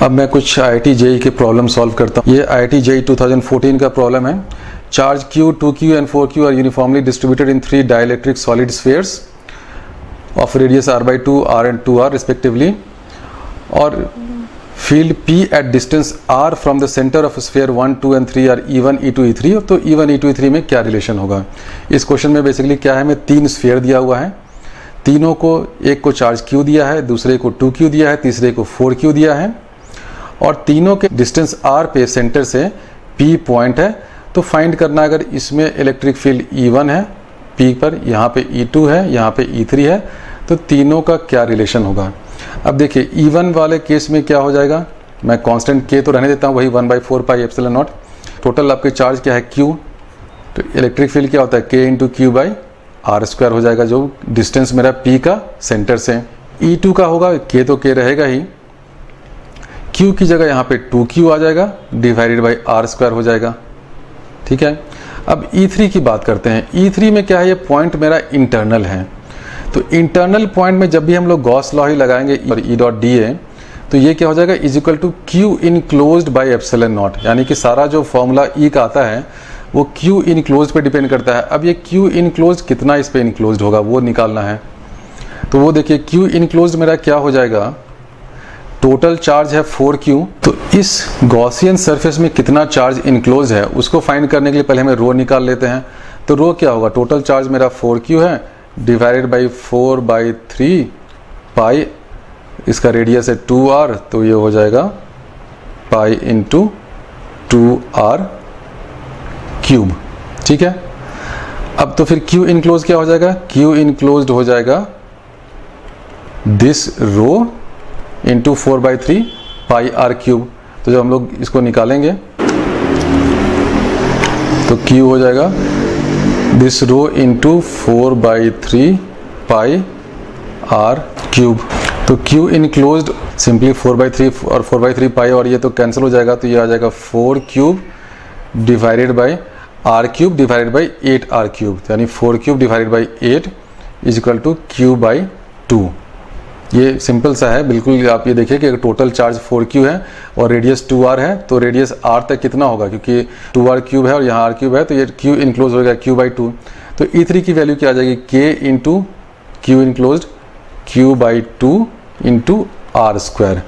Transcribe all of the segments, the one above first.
अब मैं कुछ IIT JEE के प्रॉब्लम सॉल्व करता हूँ। ये IIT JEE 2014 का प्रॉब्लम है। Charge Q, 2Q and 4Q are uniformly distributed in 3 dielectric solid spheres of radius r/2, r and 2r respectively, और field P at distance r from the center of sphere 1, 2 and 3 are E1, E2, E3। तो E1, E2, E3 में क्या relation होगा? इस question में basically क्या है, हमें 3 स्फीयर दिया हुआ है, तीनों को, एक को चार्ज Q दिया है, दूसरे को 2Q दिया है, तीसरे को 4Q दिया है, और तीनों के डिस्टेंस r पे सेंटर से P पॉइंट है। तो फाइंड करना, अगर इसमें इलेक्ट्रिक फील्ड E1 है P पर, यहाँ पे E2 है, यहाँ पे E3 है, तो तीनों का क्या रिलेशन होगा? अब देखिए E1 वाले केस में क्या हो जाएगा, मैं कांस्टेंट K तो रहने देता हूँ, वही 1/4 पाई एप्सिलॉन नॉट। टोटल आपके चार्ज क्या है Q, तो इलेक्ट्रिक फील्ड क्या होता है K into Q by R square हो जाएगा, जो डिस्टेंस मेरा P का सेंटर से। E2 का होगा, K तो K रहेगा ही, Q की जगह यहाँ पे 2Q आ जाएगा, डिवाइडेड बाई आर स्क्वायर हो जाएगा। ठीक है, अब E3 की बात करते हैं। E3 में क्या है, ये पॉइंट मेरा इंटरनल है। तो इंटरनल पॉइंट में जब भी हम लोग गॉस लॉ ही लगाएंगे और E डॉट dA, तो ये क्या हो जाएगा, is equal to Q enclosed by epsilon not. यानी कि सारा जो फॉर्मूला E का आता है वो Q इनक्लोज्ड पे डिपेंड करता है। अब ये Q इनक्लोज्ड कितना इस पे इनक्लोज्ड होगा वो निकालना है। तो वो देखिए Q इनक्लोज्ड मेरा क्या हो जाएगा, टोटल चार्ज है 4Q, तो इस गॉसियन सरफेस में कितना चार्ज इनक्लोज है उसको फाइंड करने के लिए पहले हमें रो निकाल लेते हैं। तो रो क्या होगा, टोटल चार्ज मेरा 4Q है, डिवाइडेड बाई 4/3 पाई, इसका रेडियस है 2r, तो ये हो जाएगा पाई इंटू 2r क्यूब। ठीक है, अब तो फिर Q इनक्लोज क्या हो जाएगा, Q इनक्लोज्ड हो जाएगा this rho into 4/3 pi R cube. तो जब हम लोग इसको निकालेंगे तो Q हो जाएगा this rho into 4/3 pi R cube. तो Q इनक्लोज्ड सिंपली 4/3 और 4/3 पाई, और ये तो कैंसिल हो जाएगा, तो ये आ जाएगा 4 cube divided by R cube divided by 8r cube, यानी 4 cube divided by 8 is equal to Q/2। ये सिंपल सा है बिल्कुल। आप ये देखिए कि अगर टोटल चार्ज 4Q है और रेडियस 2r है, तो रेडियस r तक कितना होगा, क्योंकि 2r क्यूब है और यहाँ r क्यूब है, तो ये Q इनक्लोज होगा Q/2। तो E3 की वैल्यू क्या आ जाएगी, K into Q enclosed Q/2 into R square.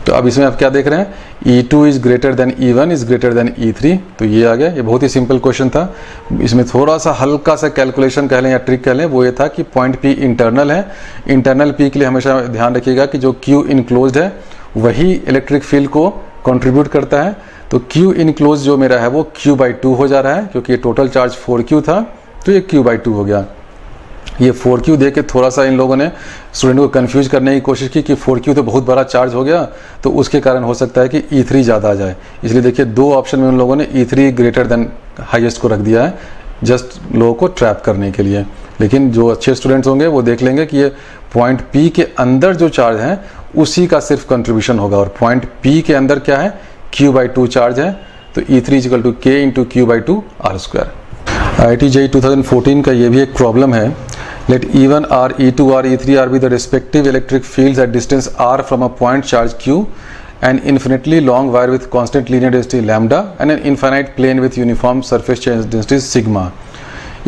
तो अब इसमें आप क्या देख रहे हैं, E2 is greater than E1 is greater than E3। तो ये आ गया, ये बहुत ही सिंपल क्वेश्चन था। इसमें थोड़ा सा हल्का सा कैलकुलेशन कह लें या ट्रिक कह लें, वो ये था कि पॉइंट P इंटरनल है। इंटरनल P के लिए हमेशा ध्यान रखिएगा कि जो Q इनक्लोज्ड है वही इलेक्ट्रिक फील्ड को कंट्रीब्यूट करता है। तो Q इनक्लोज जो मेरा है वो Q/2 हो जा रहा है, क्योंकि ये टोटल चार्ज 4Q था, तो ये Q/2 हो गया। ये 4Q दे के थोड़ा सा इन लोगों ने स्टूडेंट को कंफ्यूज करने की कोशिश की कि 4Q तो बहुत बड़ा चार्ज हो गया, तो उसके कारण हो सकता है कि E3 ज़्यादा आ जाए। इसलिए देखिए दो ऑप्शन में उन लोगों ने E3 ग्रेटर देन हाईएस्ट को रख दिया है, जस्ट लोगों को ट्रैप करने के लिए। लेकिन जो अच्छे स्टूडेंट्स होंगे वो देख लेंगे कि ये पॉइंट P के अंदर जो चार्ज है उसी का सिर्फ कंट्रीब्यूशन होगा, और पॉइंट P के अंदर क्या है, Q/2 चार्ज है। तो E3 is equal to K into Q/2 R square. IIT JEE 2014 का ये भी एक प्रॉब्लम है। Let E1r, E2r, E3r be the respective electric fields at distance r from a point charge Q, an infinitely long wire with constant linear density lambda and an infinite plane with uniform surface charge density sigma.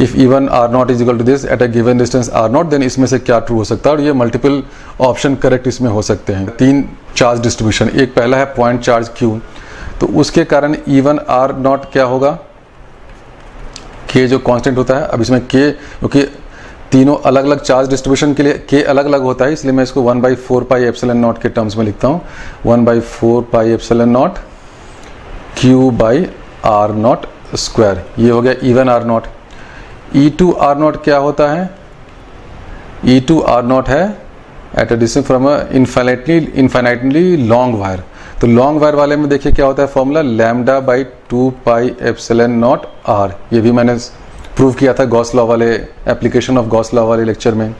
If E1 r naught is equal to this at a given distance r naught, then इसमें से क्या true हो सकता है, और ये multiple option correct इसमें हो सकते हैं। 3 चार्ज डिस्ट्रीब्यूशन, एक पहला है पॉइंट चार्ज Q, तो उसके कारण E1 r naught क्या होगा, K जो कांस्टेंट होता है। अब इसमें K, क्योंकि तीनों अलग अलग चार्ज डिस्ट्रीब्यूशन के लिए K अलग अलग होता है, इसलिए मैं इसको 1/4 पाई एप्सिलॉन नॉट के टर्म्स में लिखता हूँ। 1/4 pi epsilon not Q/r not square, ये हो गया E1 r not. E2 r not क्या होता है, E2 r नॉट है at a distance from a infinitely long wire. तो लॉन्ग वायर वाले में देखिए क्या होता है formula, λ/2 pi epsilon not r। ये भी मैंने प्रूव किया था गॉस लॉ वाले, एप्लीकेशन ऑफ गॉस लॉ वाले लेक्चर में।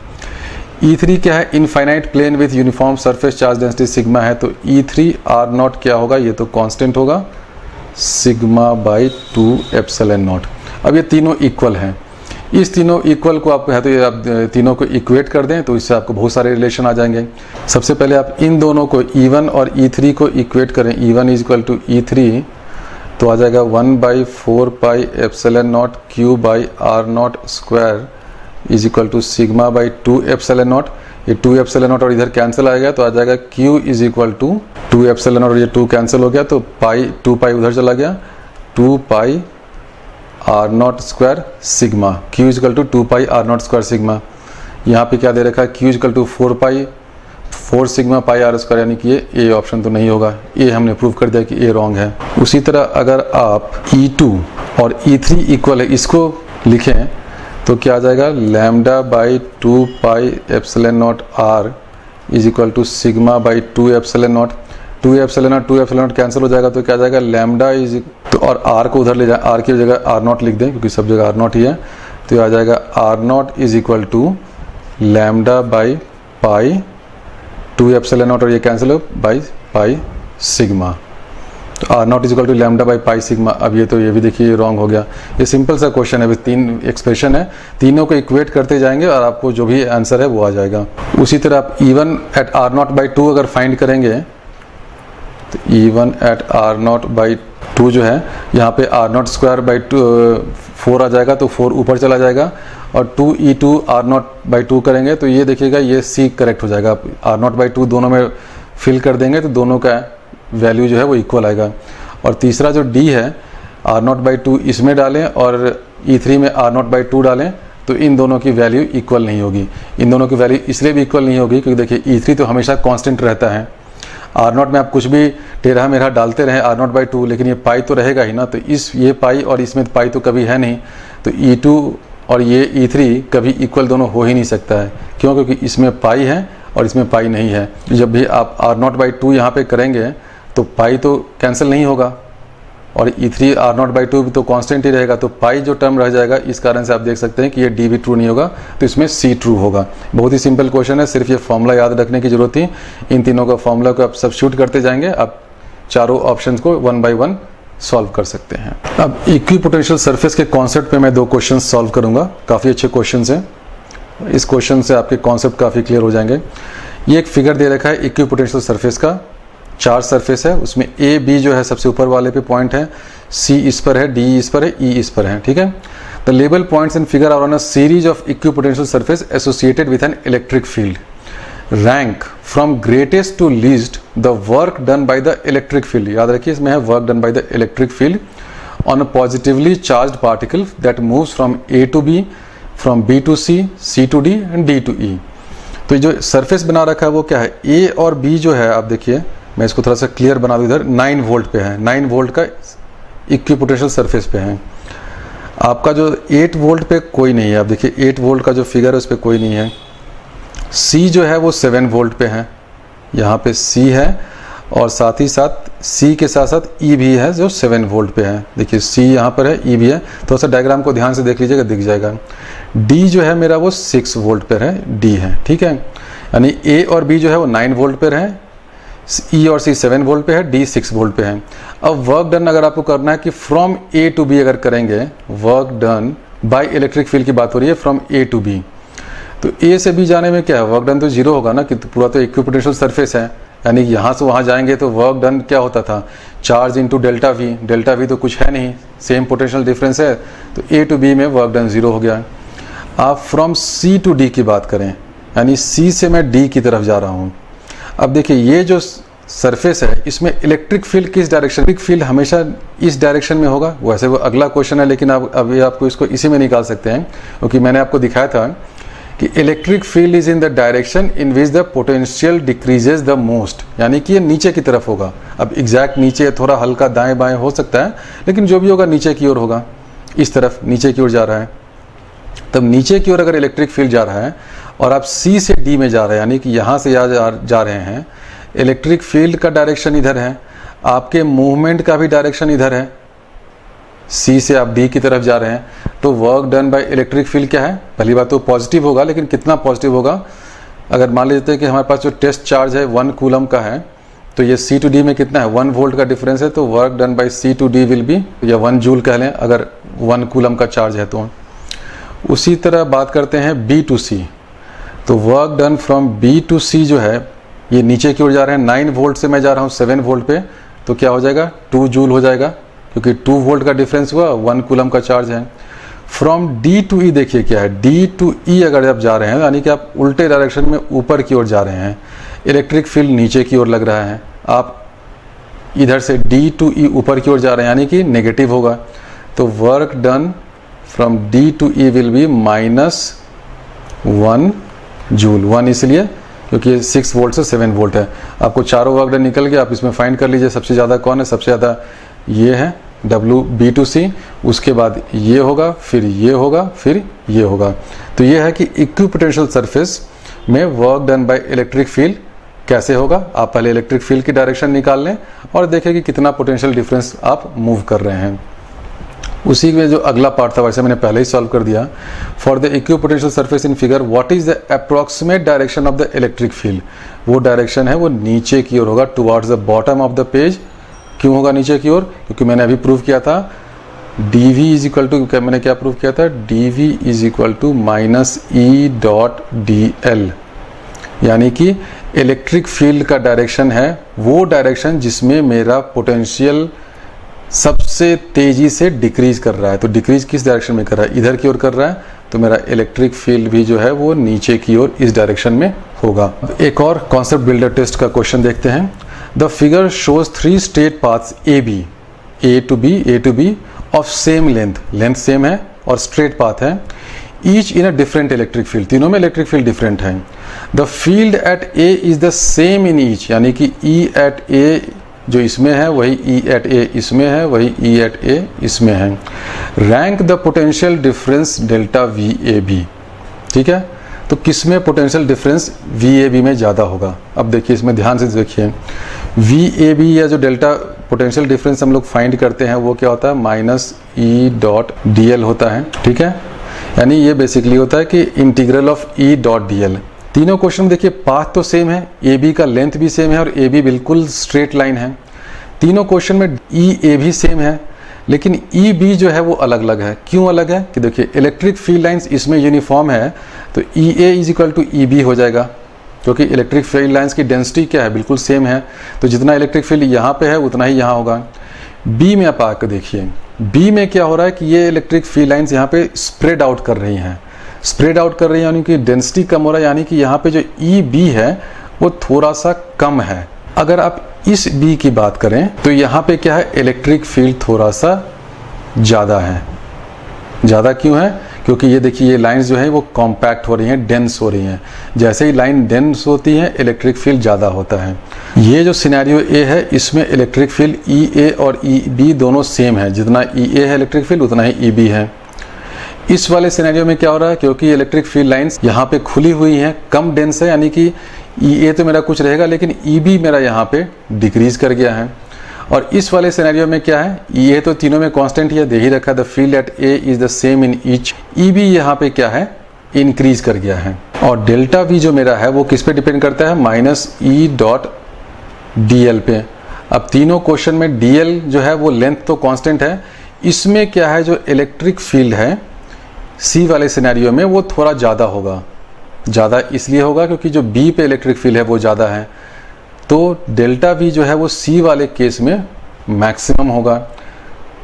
E3 क्या है, infinite plane with uniform surface charge density sigma है, तो E3 r नॉट क्या होगा, ये तो कांस्टेंट होगा, सिग्मा/2 एप्सिलॉन नॉट। अब ये तीनों इक्वल हैं, इस तीनों इक्वल को आप है तो ये आप तीनों को इक्वेट कर दें तो इससे आपको बहुत सारे रिलेशन आ जाएंगे। सबसे पहले आप इन दोनों को E1 और E3 को इक्वेट करें। E1 is equal to E3 तो आ जाएगा 1/4 pi epsilon not Q by R0 square is equal to sigma by 2 epsilon not. ये 2 एप्सिलॉन नॉट और इधर कैंसिल आएगा तो आ जाएगा Q is equal to 2 epsilon not और ये 2 कैंसिल हो गया तो पाई 2 पाई उधर चला गया 2 pi R0 square sigma. Q is equal to 2 pi R0 square sigma. यहाँ पे क्या दे रखा है Q is equal to 4 sigma pi R square, यानी कि ये ए ऑप्शन तो नहीं होगा, ये हमने प्रूव कर दिया कि ए रॉन्ग है। उसी तरह अगर आप E2 और E3 इक्वल है इसको लिखें तो क्या आ जाएगा lambda by 2 pi epsilon not R is equal to sigma by 2 epsilon not. 2 epsilon not cancel हो जाएगा तो क्या आ जाएगा लैम्डा इज तो और R को उधर ले जाए, R की जगह R0 लिख दें क्योंकि सब जगह R0 ही है तो आ जाएगा R0 is equal to lambda by pi 2 epsilon not और ये कैंसिल हो बाई पाई सिग्मा। तो R0 is equal to lambda by pi sigma. अब ये तो ये भी देखिए रॉन्ग हो गया। ये सिंपल सा क्वेश्चन है, 3 एक्सप्रेशन है, तीनों को इक्वेट करते जाएंगे और आपको जो भी आंसर है वो आ जाएगा। उसी तरह आप E1 एट R0 बाई 2 अगर फाइंड करेंगे तो E1 एट R0 बाई 2 जो है यहाँ पे R0 स्क्वायर बाई 4 आ जाएगा तो 4 ऊपर चला जाएगा और 2E2 R0 बाई 2 करेंगे तो ये देखिएगा ये C करेक्ट हो जाएगा। R0 बाई 2 दोनों में फिल कर देंगे तो दोनों का वैल्यू जो है वो इक्वल आएगा। और तीसरा जो D है R0 बाई 2 इसमें डालें और E3 में R0 बाई 2 डालें तो इन दोनों की वैल्यू इक्वल नहीं होगी। इन दोनों की वैल्यू इसलिए भी इक्वल नहीं होगी क्योंकि देखिए E3 तो हमेशा कांस्टेंट रहता है, R0 में आप कुछ भी टेढ़ा मेढ़ा डालते रहें R0 बाई 2 लेकिन ये पाई तो रहेगा ही ना, तो ये पाई और इसमें पाई तो कभी है नहीं, तो E2 और ये E3 कभी इक्वल दोनों हो ही नहीं सकता है। क्यों? क्योंकि इसमें पाई है और इसमें पाई नहीं है। जब भी आप R0 बाई 2 यहाँ पे करेंगे तो पाई तो कैंसिल नहीं होगा और E3 R0 बाई 2 भी तो कांस्टेंट ही रहेगा, तो पाई जो टर्म रह जाएगा। इस कारण से आप देख सकते हैं कि ये D भी ट्रू नहीं होगा तो इसमें C ट्रू होगा। बहुत ही सिंपल क्वेश्चन है, सिर्फ ये फॉर्मूला याद रखने की जरूरत थी। इन तीनों का फॉर्मूला को आप सब्स्टिट्यूट करते जाएंगे, आप चारों ऑप्शंस को 1 बाई 1 सॉल्व कर सकते हैं। अब इक्विपोटेंशियल सरफेस के कॉन्सेप्ट पे मैं 2 क्वेश्चन सॉल्व करूंगा। काफ़ी अच्छे क्वेश्चन हैं, इस क्वेश्चन से आपके कॉन्सेप्ट काफ़ी क्लियर हो जाएंगे। ये एक फिगर दे रखा है इक्विपोटेंशियल सरफेस का, 4 सरफेस है, उसमें A B जो है सबसे ऊपर वाले पे पॉइंट है, C इस पर है, D इस पर है, E इस पर है, ठीक है। The label points in figure are on a series of equipotential surface associated with an electric field. Rank from greatest to least the work done by the electric field. याद रखिए इसमें है work done by the electric field on a positively charged particle that moves from A to B, from B to C, C to D and D to E। तो जो surface बना रखा है वो क्या है, A और B जो है, आप देखिए मैं इसको थोड़ा सा क्लियर बना दूं, इधर 9 वोल्ट पे है, 9 वोल्ट का इक्विपोटेंशियल सरफेस पे है। आपका जो 8 वोल्ट पे कोई नहीं है, आप देखिए 8 वोल्ट का जो फिगर है उस पर कोई नहीं है। C जो है वो 7 वोल्ट पे है, यहाँ पे C है और साथ ही साथ C के साथ साथ E भी है जो 7 वोल्ट पे है। देखिए C यहाँ पर है, E भी है, थोड़ा सा डायग्राम को ध्यान से देख लीजिएगा, दिख जाएगा। D जो है मेरा वो 6 वोल्ट पर है, D है, ठीक है। यानी A और B जो है वो 9 वोल्ट पर है, E और C 7 वोल्ट पे है, D 6 वोल्ट पे है। अब वर्क डन अगर आपको करना है कि फ्रॉम A टू B अगर करेंगे, work done by electric field की बात हो रही है, फ्रॉम A टू B, तो A से B जाने में क्या है, वर्क डन तो 0 होगा ना, कि पूरा तो इक्विपोटेंशियल सरफेस है, यानी यहाँ से वहाँ जाएंगे तो वर्क डन क्या होता था, charge into delta V। Delta V तो कुछ है नहीं, सेम पोटेंशियल डिफरेंस है, तो A टू B में वर्क डन 0 हो गया। आप फ्रॉम C टू D की बात करें, यानी C से मैं D की तरफ जा रहा हूँ। अब देखिए ये जो सरफेस है इसमें इलेक्ट्रिक फील्ड किस डायरेक्शन, इलेक्ट्रिक फील्ड हमेशा इस डायरेक्शन में होगा। वैसे वो अगला क्वेश्चन है लेकिन आप अभी आपको इसको इसी में निकाल सकते हैं, क्योंकि मैंने आपको दिखाया था कि electric field is in the direction in which the potential decreases the most, यानी कि ये नीचे की तरफ होगा। अब एग्जैक्ट नीचे, थोड़ा हल्का दाएं बाएं हो सकता है, लेकिन जो भी होगा नीचे की ओर होगा, इस तरफ नीचे की ओर जा रहा है। तब नीचे की ओर अगर इलेक्ट्रिक फील्ड जा रहा है और आप C से D में जा रहे हैं, यानी कि यहाँ से जा रहे हैं, इलेक्ट्रिक फील्ड का डायरेक्शन इधर है, आपके मूवमेंट का भी डायरेक्शन इधर है, C से आप D की तरफ जा रहे हैं, तो work done by electric field क्या है, पहली बात तो पॉजिटिव होगा, लेकिन कितना पॉजिटिव होगा, अगर मान लेते हैं कि हमारे पास जो टेस्ट चार्ज है 1 कूलम का है, तो ये C टू D में कितना है, 1 वोल्ट का डिफरेंस है, तो work done by C to D will be, या 1 जूल कह लें अगर 1 कूलम का चार्ज है तो उसी तरह बात करते हैं B to C। तो work done from B to C जो है ये नीचे की ओर जा रहे हैं, 9 वोल्ट से मैं जा रहा हूँ 7 वोल्ट पे, तो क्या हो जाएगा 2 जूल हो जाएगा, क्योंकि 2 वोल्ट का डिफरेंस हुआ, 1 कूलम का चार्ज है। फ्रॉम D to E देखिए क्या है, D to E अगर आप जा रहे हैं यानी कि आप उल्टे डायरेक्शन में ऊपर की ओर जा रहे हैं, इलेक्ट्रिक फील्ड नीचे की ओर लग रहा है, आप इधर से D to E ऊपर की ओर जा रहे हैं यानी कि नेगेटिव होगा। तो work done from D to E will be -1 joule. 1 इसलिए क्योंकि 6 वोल्ट से 7 वोल्ट है। आपको चारों वर्क डन निकल गया, आप इसमें फाइंड कर लीजिए सबसे ज़्यादा कौन है। सबसे ज़्यादा ये है B to C, उसके बाद ये होगा, फिर ये होगा, फिर ये होगा। तो ये है कि इक्विपोटेंशियल सरफेस में work done by electric field कैसे होगा। आप पहले इलेक्ट्रिक फील्ड की डायरेक्शन निकाल लें और देखें कि कितना पोटेंशियल डिफरेंस आप मूव कर रहे हैं। उसी में जो अगला पार्ट था वैसे मैंने पहले ही सॉल्व कर दिया। For the equipotential surface in figure what is the approximate direction of the electric field. वो डायरेक्शन है वो नीचे की ओर होगा, towards the bottom of the page. क्यों होगा नीचे की ओर? क्योंकि मैंने अभी प्रूव किया था dv इज इक्वल टू, मैंने क्या प्रूव किया था, dv is equal to -E.dl, यानी कि इलेक्ट्रिक फील्ड का डायरेक्शन है वो डायरेक्शन जिसमें मेरा पोटेंशियल सबसे तेजी से डिक्रीज कर रहा है। तो डिक्रीज किस डायरेक्शन में कर रहा है? इधर की ओर कर रहा है, तो मेरा इलेक्ट्रिक फील्ड भी जो है वो नीचे की ओर इस डायरेक्शन में होगा। एक और कॉन्सेप्ट बिल्डर टेस्ट का क्वेश्चन देखते हैं। The figure shows 3 straight paths A to B of same length same है और स्ट्रेट पाथ है, each in a different electric field. तीनों में इलेक्ट्रिक फील्ड डिफरेंट है। The field at A is the same in each, यानी कि E eight A जो इसमें है वही E एट A इसमें है, वही E एट A इसमें है। Rank the potential difference delta VAB। ठीक है, तो किस में पोटेंशियल डिफरेंस VAB में ज़्यादा होगा? अब देखिए इसमें ध्यान से देखिए, VAB या जो डेल्टा पोटेंशियल डिफरेंस हम लोग फाइंड करते हैं वो क्या होता है, -E.dl होता है। ठीक है, यानी ये बेसिकली होता है कि इंटीग्रल ऑफ E.dl। तीनों क्वेश्चन में देखिए पाथ तो सेम है, AB का लेंथ भी सेम है और AB बिल्कुल स्ट्रेट लाइन है। तीनों क्वेश्चन में EA भी सेम है, लेकिन EB जो है वो अलग अलग है। क्यों अलग है? कि देखिए इलेक्ट्रिक फील्ड लाइंस इसमें यूनिफॉर्म है, तो EA is equal to EB हो जाएगा, क्योंकि इलेक्ट्रिक फील्ड लाइंस की डेंसिटी क्या है, बिल्कुल सेम है। तो जितना इलेक्ट्रिक फील्ड यहाँ पे है उतना ही यहाँ होगा। B में आप आकर देखिए, B में क्या हो रहा है कि ये इलेक्ट्रिक फील्ड लाइंस यहाँ पे स्प्रेड आउट कर रही हैं, यानी कि डेंसिटी कम हो रहा है, यानी कि यहाँ पे जो EB है वो थोड़ा सा कम है। अगर आप इस B की बात करें तो यहाँ पे क्या है, इलेक्ट्रिक फील्ड थोड़ा सा ज़्यादा है। ज़्यादा क्यों है? क्योंकि ये देखिए ये लाइंस जो है वो कॉम्पैक्ट हो रही हैं, डेंस हो रही हैं। जैसे ही लाइन डेंस होती है इलेक्ट्रिक फील्ड ज़्यादा होता है। ये जो सिनेरियो A है इसमें इलेक्ट्रिक फील्ड EA और EB दोनों सेम है, जितना EA है इलेक्ट्रिक फील्ड उतना ही EB है। इस वाले सिनेरियो में क्या हो रहा है, क्योंकि इलेक्ट्रिक फील्ड लाइंस यहाँ पे खुली हुई हैं, कम डेंस है, यानी कि EA तो मेरा कुछ रहेगा लेकिन EB मेरा यहाँ पे डिक्रीज कर गया है। और इस वाले सिनेरियो में क्या है, EA तो तीनों में कांस्टेंट ही है, दे ही रखा है, the field at A is the same in each. EB यहाँ पे क्या है, इंक्रीज कर गया है। और डेल्टा V जो मेरा है वो किस पे डिपेंड करता है, -E.dl पे। अब तीनों क्वेश्चन में dl जो है वो लेंथ तो कांस्टेंट है, इसमें क्या है जो इलेक्ट्रिक फील्ड है C वाले सिनेरियो में वो थोड़ा ज़्यादा होगा। ज़्यादा इसलिए होगा क्योंकि जो B पे इलेक्ट्रिक फील्ड है वो ज़्यादा है, तो डेल्टा V जो है वो C वाले केस में मैक्सिमम होगा।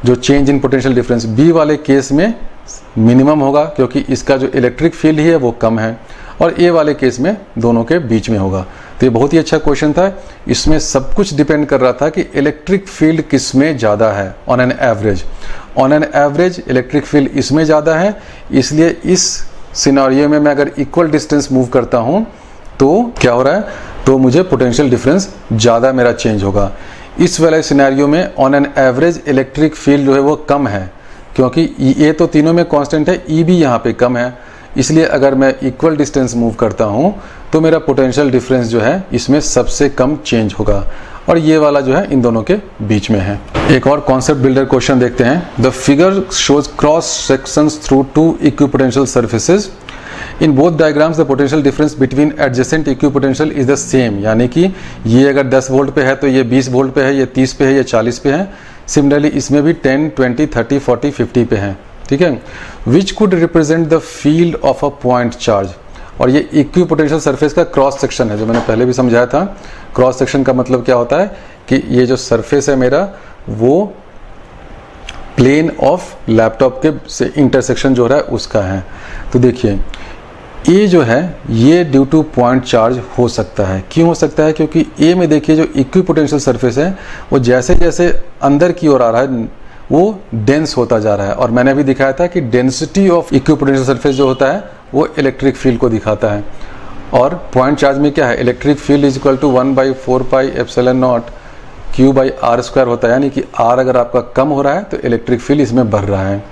जो change in potential difference B वाले केस में मिनिमम होगा, क्योंकि इसका जो इलेक्ट्रिक फील्ड ही है वो कम है, और A वाले केस में दोनों के बीच में होगा। तो ये बहुत ही अच्छा क्वेश्चन था। इसमें सब कुछ डिपेंड कर रहा था कि इलेक्ट्रिक फील्ड किस में ज़्यादा है on an average electric field इसमें ज़्यादा है, इसलिए इस सिनेरियो में मैं अगर इक्वल डिस्टेंस मूव करता हूँ तो क्या हो रहा है, तो मुझे पोटेंशियल डिफरेंस ज़्यादा मेरा चेंज होगा। इस वाले सिनेरियो में on an average electric field जो है वो कम है, क्योंकि EA तो तीनों में कांस्टेंट है, EB यहाँ पे कम है, इसलिए अगर मैं इक्वल डिस्टेंस मूव करता हूँ तो मेरा पोटेंशियल डिफरेंस जो है इसमें सबसे कम चेंज होगा, और ये वाला जो है इन दोनों के बीच में है। एक और कॉन्सेप्ट बिल्डर क्वेश्चन देखते हैं। The figure shows cross sections through 2 equipotential surfaces. In both diagrams the potential difference between adjacent equipotential is the same, यानी कि ये अगर 10 वोल्ट पे है तो ये 20 वोल्ट पे है, ये 30 पे है, ये 40 पे है। सिमिलरली इसमें भी 10, 20, 30, 40, 50 पे है। ठीक है, which could represent the field of a point charge. और ये इक्विपोटेंशियल सरफेस का क्रॉस सेक्शन है, जो मैंने पहले भी समझाया था। क्रॉस सेक्शन का मतलब क्या होता है कि ये जो सरफेस है मेरा, वो प्लेन ऑफ लैपटॉप के से इंटरसेक्शन जो हो रहा है उसका है। तो देखिए ए जो है ये ड्यू टू पॉइंट चार्ज हो सकता है। क्यों हो सकता है? क्योंकि ए में देखिए जो इक्विपोटेंशियल सरफेस है वो जैसे जैसे अंदर की ओर आ रहा है वो डेंस होता जा रहा है। और मैंने भी दिखाया था कि डेंसिटी ऑफ इक्विपोटेंशियल सरफेस जो होता है वो इलेक्ट्रिक फील्ड को दिखाता है। और पॉइंट चार्ज में क्या है, electric field is equal to 1/4 pi epsilon not Q by R square होता है। यानी कि R अगर आपका कम हो रहा है तो इलेक्ट्रिक फील्ड इसमें बढ़ रहा है।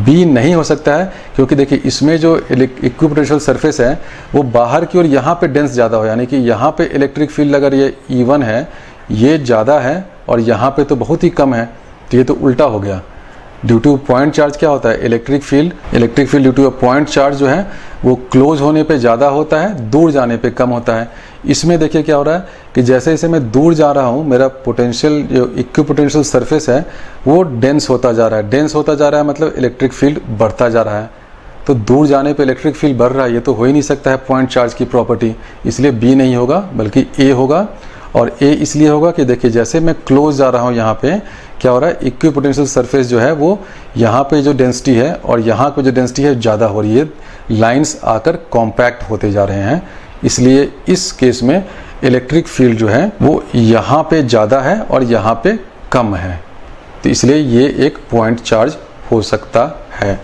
B नहीं हो सकता है क्योंकि देखिए इसमें जो इक्विपोटेंशियल सरफेस है वो बाहर की ओर यहाँ पे डेंस ज़्यादा हो, यानी कि यहाँ पे इलेक्ट्रिक फील्ड अगर ये E1 है, ये ज़्यादा है और यहाँ पे तो बहुत ही कम है, तो ये तो उल्टा हो गया। ड्यू टू पॉइंट चार्ज क्या होता है, electric field due two point charge जो है वो क्लोज होने पे ज़्यादा होता है, दूर जाने पे कम होता है। इसमें देखिए क्या हो रहा है कि जैसे जैसे मैं दूर जा रहा हूँ मेरा पोटेंशियल जो इक्विपोटेंशियल सरफेस है वो डेंस होता जा रहा है। डेंस होता जा रहा है मतलब इलेक्ट्रिक फील्ड बढ़ता जा रहा है। तो दूर जाने पे इलेक्ट्रिक फील्ड बढ़ रहा है, ये तो हो ही नहीं सकता है पॉइंट चार्ज की प्रॉपर्टी। इसलिए बी नहीं होगा बल्कि ए होगा। और ए इसलिए होगा कि देखिए जैसे मैं क्लोज जा रहा हूँ यहाँ पे क्या हो रहा है, इक्विपोटेंशियल सरफेस जो है वो यहाँ पे जो डेंसिटी है और यहाँ पे जो डेंसिटी है ज़्यादा हो रही है, लाइंस आकर कॉम्पैक्ट होते जा रहे हैं। इसलिए इस केस में इलेक्ट्रिक फील्ड जो है वो यहाँ पे ज़्यादा है और यहाँ पे कम है। तो इसलिए ये एक पॉइंट चार्ज हो सकता है।